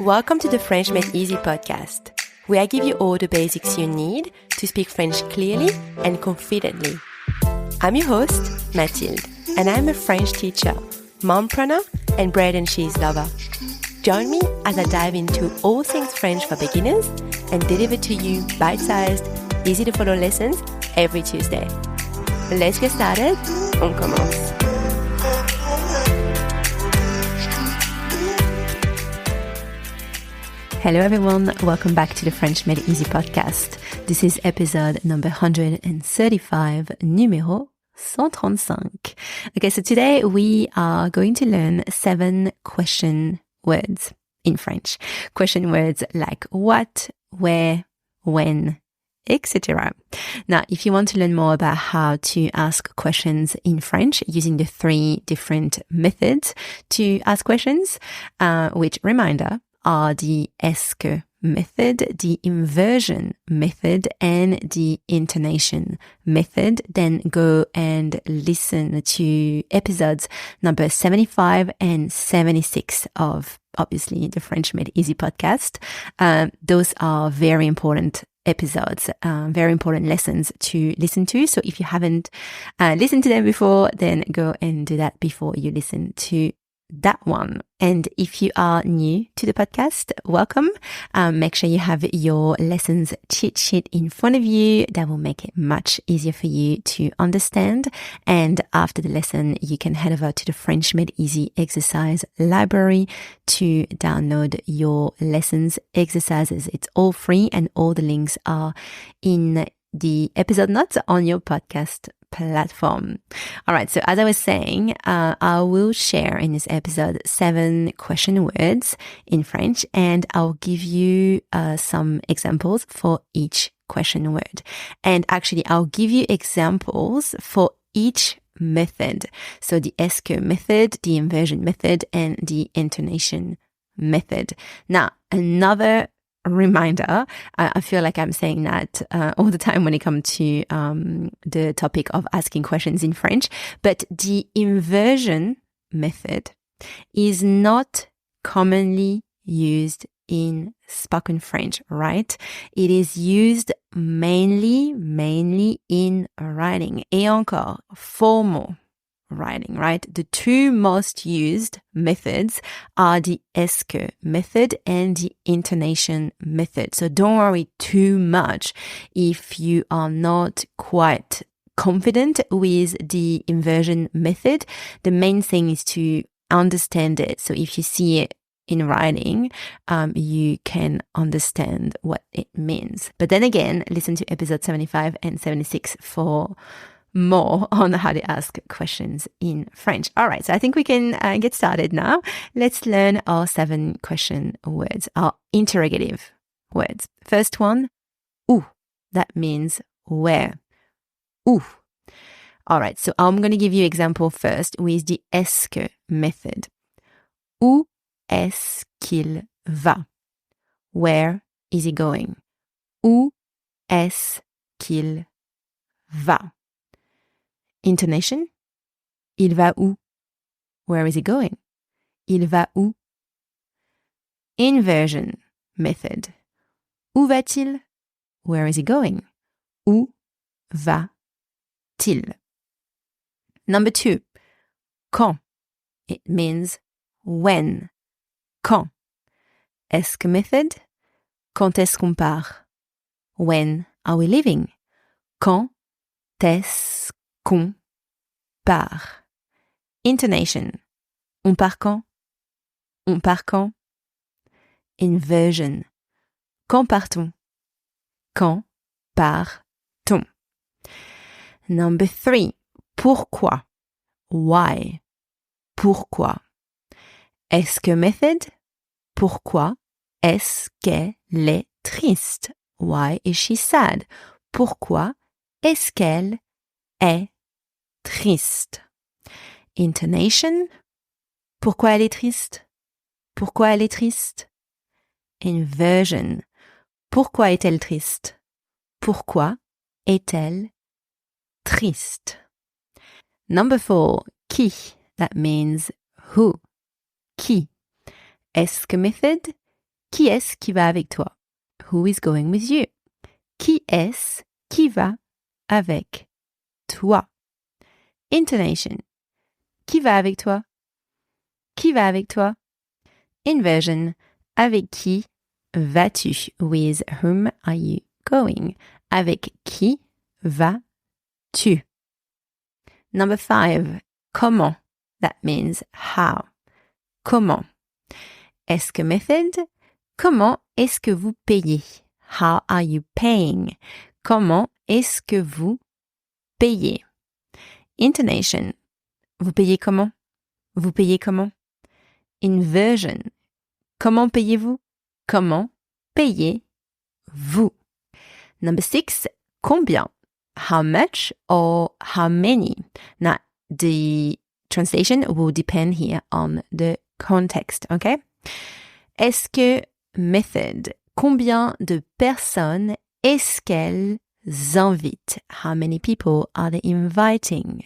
Welcome to the French Made Easy podcast, where I give you all the basics you need to speak French clearly and confidently. I'm your host, Mathilde, and I'm a French teacher, mompreneur, and bread and cheese lover. Join me as I dive into all things French for beginners and deliver to you bite-sized, easy-to-follow lessons every Tuesday. Let's get started. On commence. Hello everyone, welcome back to the French Made Easy podcast. This is episode number 135, numéro 135. Okay, so today we are going to learn 7 question words in French. Question words like what, where, when, etc. Now, if you want to learn more about how to ask questions in French using the 3 different methods to ask questions, which, reminder, are the est-ce que method, the inversion method, and the intonation method, then go and listen to episodes number 75 and 76 of, obviously, the French Made Easy podcast. Those are very important episodes, very important lessons to listen to. So if you haven't listened to them before, then go and do that before you listen to that one. And if you are new to the podcast, welcome. Make sure you have your lessons cheat sheet in front of you. That will make it much easier for you to understand. And after the lesson, you can head over to the French Made Easy exercise library to download your lessons exercises. It's all free and all the links are in the episode notes on your podcast platform. All right. So as I was saying, I will share in this episode 7 question words in French, and I'll give you some examples for each question word. And actually, I'll give you examples for each method. So the est-ce que method, the inversion method, and the intonation method. Now, another reminder, I feel like I'm saying that all the time when it comes to the topic of asking questions in French, but the inversion method is not commonly used in spoken French, right? It is used mainly in writing, et encore, formal writing, right? The 2 most used methods are the est-ce que method and the intonation method. So don't worry too much if you are not quite confident with the inversion method. The main thing is to understand it. So if you see it in writing, you can understand what it means. But then again, listen to episode 75 and 76 for more on how to ask questions in French. All right, so I think we can get started now. Let's learn our 7 question words, our interrogative words. First one, où. That means where. Où. All right, so I'm going to give you example first with the est-ce que method. Où est-ce qu'il va? Where is he going? Où est-ce qu'il va? Intonation. Il va où? Where is he going? Il va où? Inversion method. Où va-t-il? Where is he going? Où va-t-il? Number 2. Quand. It means when. Quand. Est-ce que method? Quand est-ce qu'on part? When are we leaving? Quand est-ce qu'on part? Intonation. On part quand? On part quand? Inversion. Quand part-on? Quand part-on? Number 3. Pourquoi? Why? Pourquoi? Est-ce que method? Pourquoi est-ce qu'elle est triste? Why is she sad? Pourquoi est-ce qu'elle est triste? Intonation. Pourquoi elle est triste? Pourquoi elle est triste? Inversion. Pourquoi est-elle triste? Pourquoi est-elle triste? Number 4. Qui. That means who. Qui. Est-ce que method? Qui est-ce qui va avec toi? Who is going with you? Qui est-ce qui va avec toi? Intonation. Qui va avec toi? Qui va avec toi? Inversion. Avec qui vas-tu? With whom are you going? Avec qui vas-tu? Number 5. Comment? That means how. Comment? Est-ce que method? Comment est-ce que vous payez? How are you paying? Comment est-ce que vous payez? Intonation. Vous payez comment? Vous payez comment? Inversion. Comment payez-vous? Comment payez-vous? Number 6. Combien? How much or how many? Now, the translation will depend here on the context, okay? Est-ce que method? Combien de personnes est-ce qu'elles invitent? How many people are they inviting?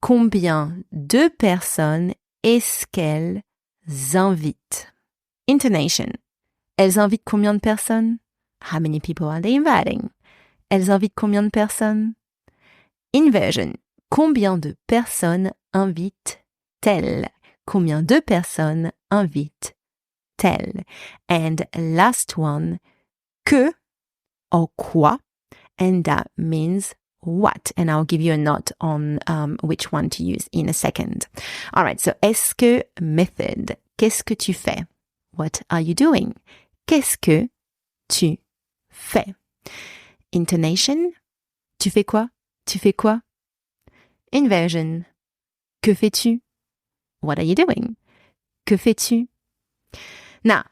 Combien de personnes est-ce qu'elles invitent? Intonation. Elles invitent combien de personnes? How many people are they inviting? Elles invitent combien de personnes? Inversion. Combien de personnes invitent-elles? Combien de personnes invitent-elles? And last one, que or quoi, and that means what. And I'll give you a note on which one to use in a second. All right, so est-ce que method? Qu'est-ce que tu fais? What are you doing? Qu'est-ce que tu fais? Intonation. Tu fais quoi? Tu fais quoi? Inversion. Que fais-tu? What are you doing? Que fais-tu? Now,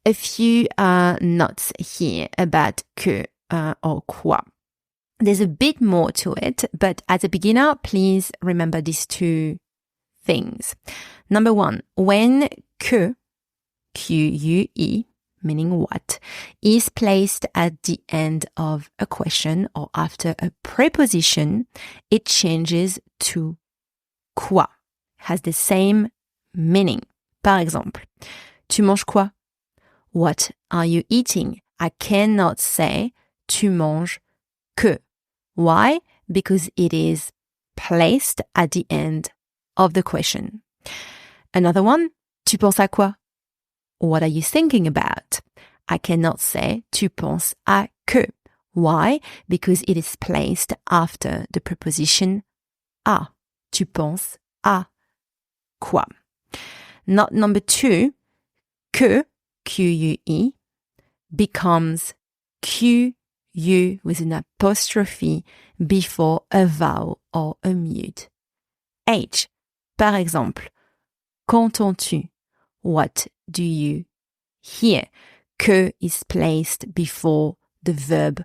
a few notes here about que or quoi. There's a bit more to it, but as a beginner, please remember these two things. Number 1, when que, Q-U-E, meaning what, is placed at the end of a question or after a preposition, it changes to quoi. Has the same meaning. Par exemple, tu manges quoi? What are you eating? I cannot say tu manges que. Why? Because it is placed at the end of the question. Another one, tu penses à quoi? What are you thinking about? I cannot say tu penses à que. Why? Because it is placed after the preposition à. Tu penses à quoi? Not number 2, que, Q-U-E, becomes Q-U with an apostrophe before a vowel or a mute. H, par exemple, qu'entends-tu? What do you hear? Que is placed before the verb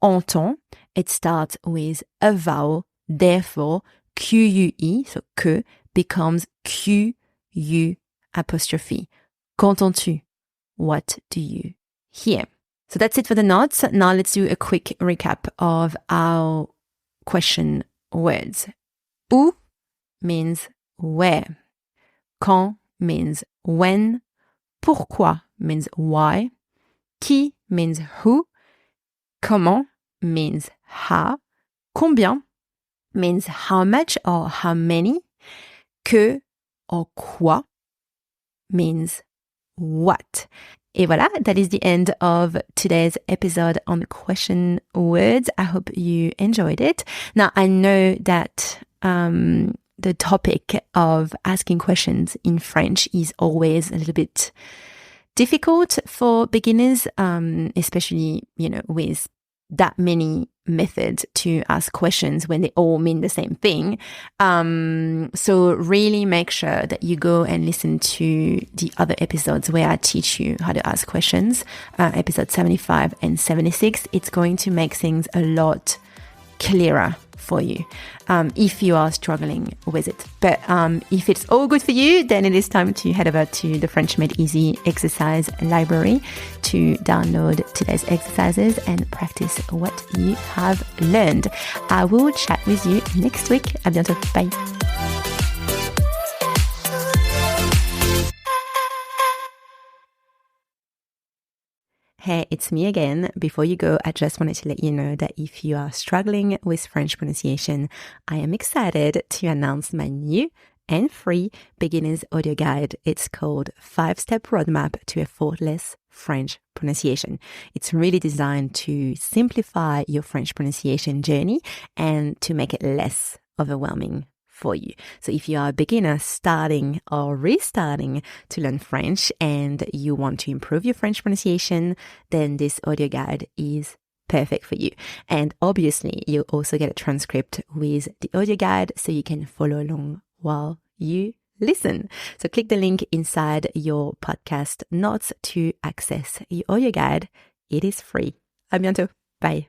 entend. It starts with a vowel, therefore Q-U-E, so que, becomes Q-U apostrophe. Qu'entends-tu? What do you hear? So that's it for the notes. Now let's do a quick recap of our question words. Où means where. Quand means when. Pourquoi means why. Qui means who. Comment means how. Combien means how much or how many. Que or quoi means what. Et voilà, that is the end of today's episode on question words. I hope you enjoyed it. Now, I know that the topic of asking questions in French is always a little bit difficult for beginners, especially, with that many methods to ask questions when they all mean the same thing. So really make sure that you go and listen to the other episodes where I teach you how to ask questions, episode 75 and 76. It's going to make things a lot clearer for you if you are struggling with it. But if it's all good for you, then it is time to head over to the French Made Easy exercise library to download today's exercises and practice what you have learned. I will chat with you next week. À bientôt. Bye. Hey, it's me again. Before you go, I just wanted to let you know that if you are struggling with French pronunciation, I am excited to announce my new and free beginner's audio guide. It's called 5-Step Roadmap to Effortless French Pronunciation. It's really designed to simplify your French pronunciation journey and to make it less overwhelming for you. So if you are a beginner starting or restarting to learn French and you want to improve your French pronunciation, then this audio guide is perfect for you. And obviously, you'll also get a transcript with the audio guide so you can follow along while you listen. So click the link inside your podcast notes to access your audio guide. It is free. À bientôt. Bye.